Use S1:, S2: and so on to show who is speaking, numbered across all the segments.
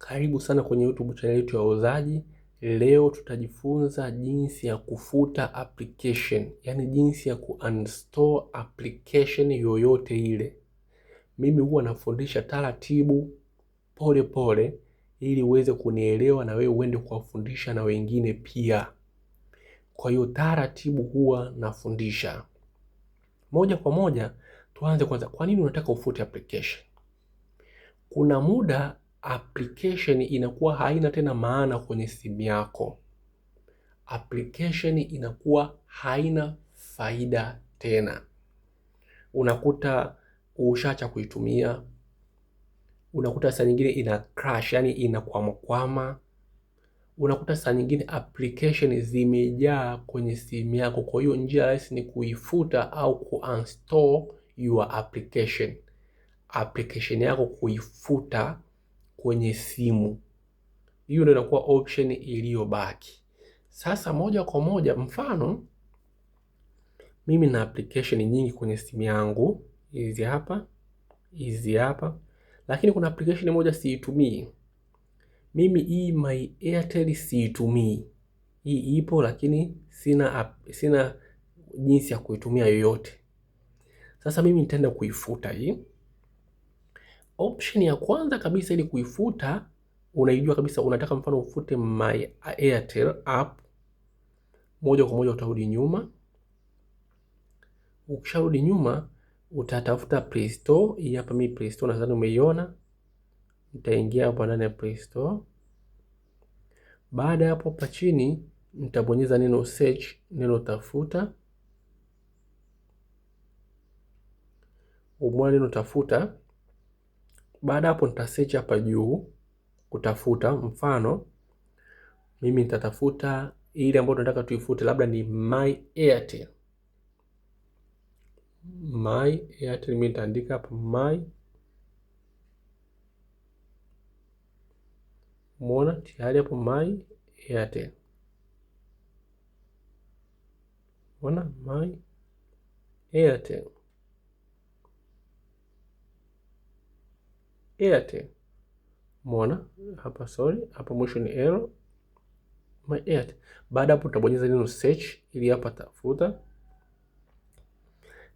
S1: Karibu sana kwenye YouTube channel yetu ya Wauzaji. Leo tutajifunza jinsi ya kufuta application, yani jinsi ya kuuninstall application yoyote ile. Mimi huwa nafundisha taratibu, pole pole, ili uweze kunielewa na wewe uende kuwafundisha na wengine pia. Kwa hiyo taratibu huwa nafundisha. Moja kwa moja, tuanze kwanza, kwa nini unataka ufute application? Kuna muda application inakuwa haina tena maana kwenye simu yako. Application inakuwa haina faida tena. Unakuta ushacha kuitumia. Unakuta saa nyingine ina crash, yani inakwama. Unakuta saa nyingine application zimejaa kwenye simu yako. Kwa hiyo njia rahisi ni kuifuta au kuuninstall your application. Application yako kuifuta kwenye simu. Hiyo ndio inakuwa option iliyobaki. Sasa moja kwa moja, mfano mimi na application nyingi kwenye simu yangu, hizi hapa, lakini kuna application moja siitumii. Mimi hii My Airtel siitumii. Hii ipo lakini sina jinsi ya kuitumia yoyote. Sasa mimi nitaenda kuifuta hii. Option ya kwanza kabisa ili kuifuta, unaijua kabisa, unataka mfano ufute My Airtel app. Moja kwa moja utarudi nyuma. Ukisharudi nyuma, utatafuta Play Store. Hii hapa mimi Play Store nadhani umeiona. Nitaingia hapo ndani ya Play Store. Baada ya hapo hapa chini nitabonyeza neno search, neno tafuta. Umwa neno tafuta. Baada hapo nita search hapa juu kutafuta. Mfano mimi nitatafuta ile ambayo tunataka tuifute, labda ni My Airtel. My Airtel, mimi nitaandika hapa My. Umeona tayari hapo My Airtel. Umeona My Airtel. Airtel. Umeona hapa, sorry, hapa mwisho ni error. My Airtel. Baada hapo utabonyeza neno search ili hapa tafuta.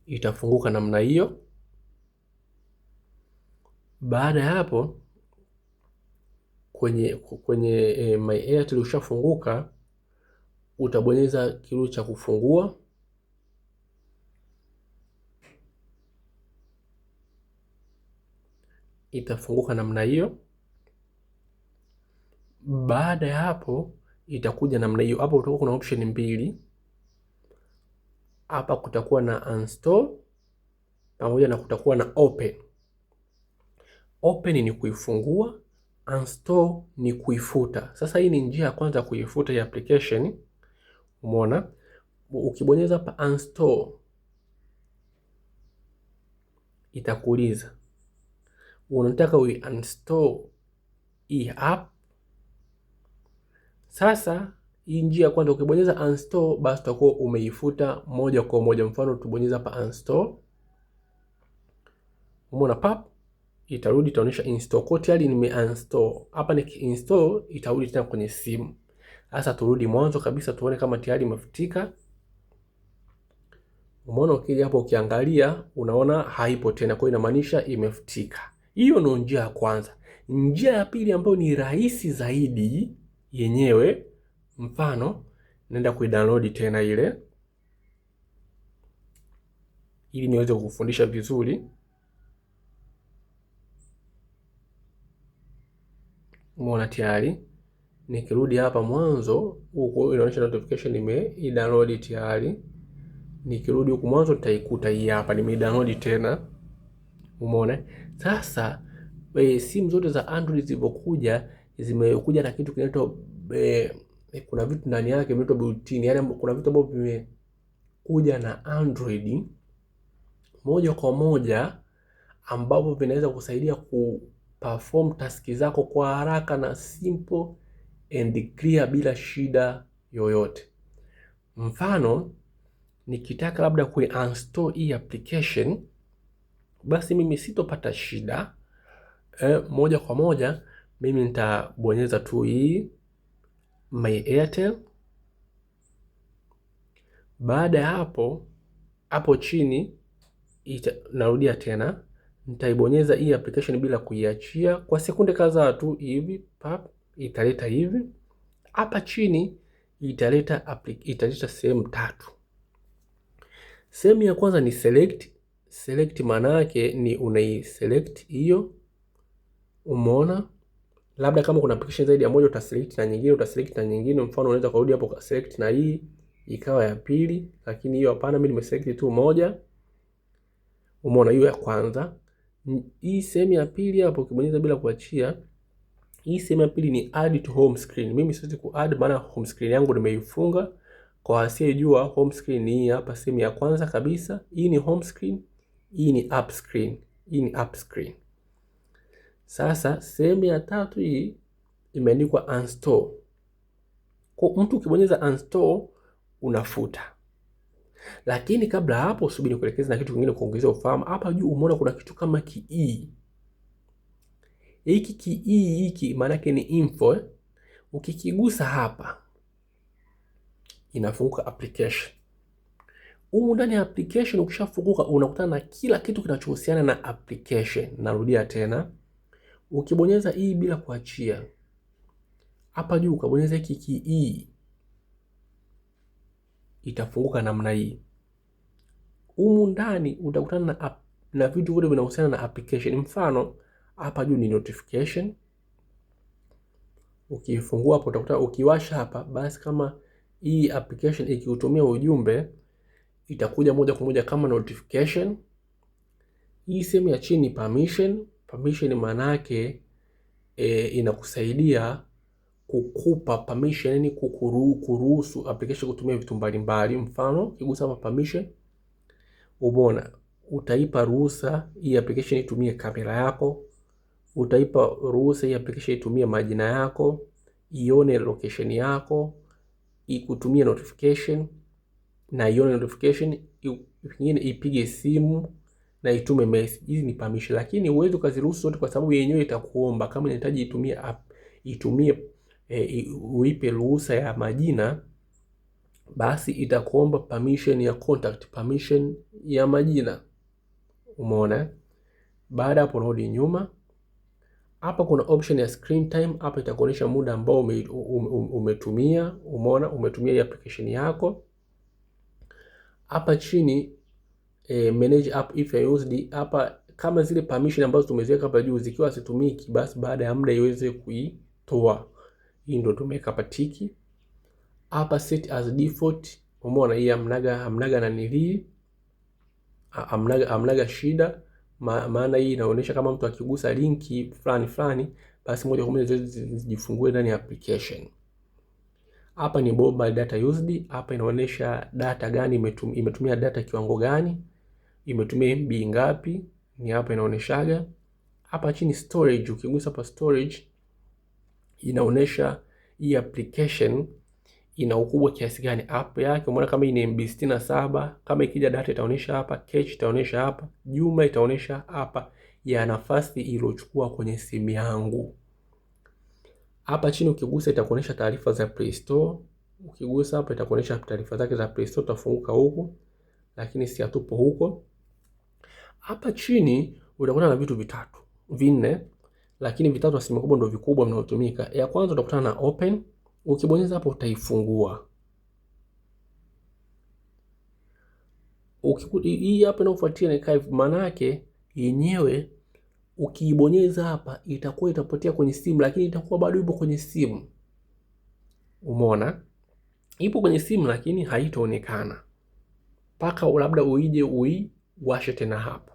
S1: Itafunguka namna hiyo. Baada ya hapo kwenye My Airtel ushafunguka, utabonyeza kitu cha kufungua. Itafunguka namna hiyo. Baada ya hapo itakuja namna hiyo. Hapo utakuwa kuna option mbili. Hapa kutakuwa na uninstall pamoja na kutakuwa na open. Open ni kuifungua, uninstall ni kuifuta. Sasa hii ni njia ya kwanza kuifuta ya application. Umeona? Ukibonyeza hapa uninstall, itakuuliza unataka uninstall hii app. Sasa hii njia ya kwanza ukibonyeza uninstall, basi utakuwa umeifuta moja kwa moja. Mfano tubonyeza hapa uninstall. Umeona pap, itarudi itaonyesha install. Kwa tayari nimeinstall. Hapa nikiinstall itarudi tena kwenye simu. Sasa turudi mwanzo kabisa tuone kama tayari imefutika. Umeona ukija hapo ukiangalia unaona haipo tena, kwa hiyo inamaanisha imefutika. Hiyo ndio njia ya kwanza. Njia ya pili ambayo ni rahisi zaidi yenyewe, mfano naenda kuidownload tena ile ili niweze kukufundisha vizuri. Umeona tayari. Nikirudi hapa mwanzo huko inaonyesha notification nime-download tayari. Nikirudi huko mwanzo nitaikuta hii hapa nime-download tena. Umeona? Sasa simu zote za Android zilipokuja zimekuja na kitu kinaitwa kuna vitu ndani yake vinaitwa built-in. Yaani kuna vitu ambavyo vimekuja na Android moja kwa moja ambavyo vinaweza kusaidia kuperform task zako kwa haraka na simple and clear bila shida yoyote. Mfano nikitaka labda kuinstall hii application, basi mimi sitopata shida. Moja kwa moja mimi nitabonyeza tu hii My Airtel. Baada ya hapo chini narudia tena, nitaibonyeza hii application bila kuiachia kwa sekunde kadhaa tu hivi, pap, italeta hivi. Hapa chini italeta sehemu tatu. Sehemu ya kwanza ni select. Select maana yake ni unaiselect hiyo, umeona? Labda kama kuna application zaidi ya moja utaselect na nyingine, utaselect na nyingine. Mfano unaweza kurudi hapo select na hii ikawa ya pili, lakini hiyo hapana, mimi nimeselect tu moja. Umeona hiyo ya kwanza. Hii sehemu ya pili hapo ukibonyeza bila kuachia, hii sehemu ya pili ni add to home screen. Mimi siwezi ku-add maana home screen yangu nimeifunga. Kwa asiyejua, home screen ni hii hapa, sehemu ya kwanza kabisa. Hii ni home screen, hii ni app screen. Hii ni app screen. Sasa sehemu ya tatu hii imeandikwa uninstall. Kwa mtu ukibonyeza uninstall unafuta. Lakini kabla hapo, subiri kuelekeza na kitu kingine kuongezea ufahamu. Hapa juu umeona kuna kitu kama key. Hiki key hiki maana yake ni info. Ukikigusa hapa inafunguka application. Humu ndani ya application ukishafunguka unakutana na kila kitu kinachohusiana na application. Narudia tena. Ukibonyeza hii bila kuachia, hapa juu ukabonyeza hiki key, itafunguka namna hii. Humu ndani utakutana na vitu vyote vinahusiana na application. Mfano hapa juu ni notification. Ukifungua hapo utakuta, ukiwasha hapa, basi kama hii application ikiutumia ujumbe itakuja moja kwa moja kama notification. Hii sehemu ya chini permission. Permission maana yake inakusaidia kukupa permission, yani kuruhusu application kutumia vitu mbalimbali. Mfano ukigusa hapa permission, umeona utaipa ruhusa hii application itumie kamera yako, utaipa ruhusa hii application itumie majina yako, ione location yako, ikutumie notification na ione notification, nyingine ipige simu na itume message. Hizi ni permission, lakini uwezo ukaziruhusu zote kwa sababu yenyewe itakuomba kama inahitaji itumie uipe ruhusa ya majina, basi itakuomba permission ya contact, permission ya majina. Umeona? Baada hapo rudi nyuma. Hapa kuna option ya screen time. Hapa itakuonyesha muda ambao umetumia. Umeona umetumia hii application yako. Hapa chini manage app if you used. Hapa kama zile permission ambazo tumeziweka hapa juu zikiwa situmiki, basi baada ya muda iweze kuitoa. Hii ndio tumeweka hapa tiki. Hapa set as default. Umeona hii amnaga na nili amnaga shida. Maana hii inaonyesha kama mtu akigusa linki fulani basi moja kwa moja zijifungue ndani ya application. Hapa ni mobile data used. Hapa inaonyesha data gani imetumia data kiwango gani, imetumia MB ngapi, ni hapa inaonyeshaga. Hapa chini storage, ukigusa hapa storage inaonyesha hii application ina ukubwa kiasi gani app yake. Umeona kama ina MB 67, kama ikija data itaonyesha hapa, cache itaonyesha hapa, jumla itaonyesha hapa ya nafasi iliyochukua kwenye simu yangu. Hapa chini ukigusa itakuonyesha taarifa za Play Store. Ukigusa hapa itakuonyesha taarifa zake za Play Store, utafunguka huko, lakini si atupo huko. Hapa chini utakutana na vitu vitatu, vinne, lakini vitatu asilimia kubwa ndio vikubwa vinavyotumika. Ya kwanza utakutana na open. Ukibonyeza hapo utaifungua. Hii hapa inayofuatia ni archive, maana yake yenyewe ukiibonyeza hapa itakuwa itapotea kwenye simu, lakini itakuwa bado ipo kwenye simu. Umeona? Ipo kwenye simu lakini haitaonekana mpaka labda uije uiwashe tena hapa.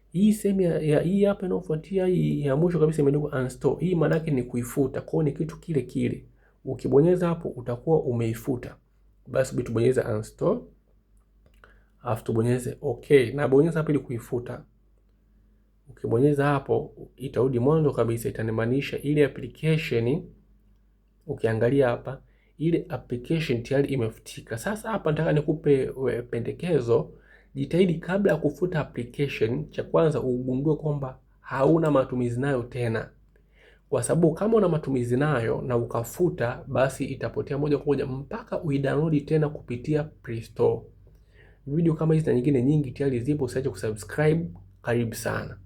S1: Hii sehemu ya hii hapa inayofuatia, hii ya mwisho kabisa imeandikwa uninstall. Hii maana yake ni kuifuta. Kwa hiyo ni kitu kile kile. Ukibonyeza hapo utakuwa umeifuta. Basi bitubonyeza uninstall. Alafu tubonyeze okay. Na bonyeza hapo ili kuifuta. Ukibonyeza hapo itarudi mwanzo kabisa, itanimaanisha ile application. Ukiangalia hapa ile application tayari imefutika. Sasa hapa nataka nikupe pendekezo. Jitahidi kabla ya kufuta application, cha kwanza ugundue kwamba hauna matumizi nayo tena. kwa sababu kama una matumizi nayo na ukafuta, basi itapotea moja kwa moja mpaka uidownload tena kupitia Play Store. Video kama hizi na nyingine nyingi tayari zipo, usiache kusubscribe. Karibu sana.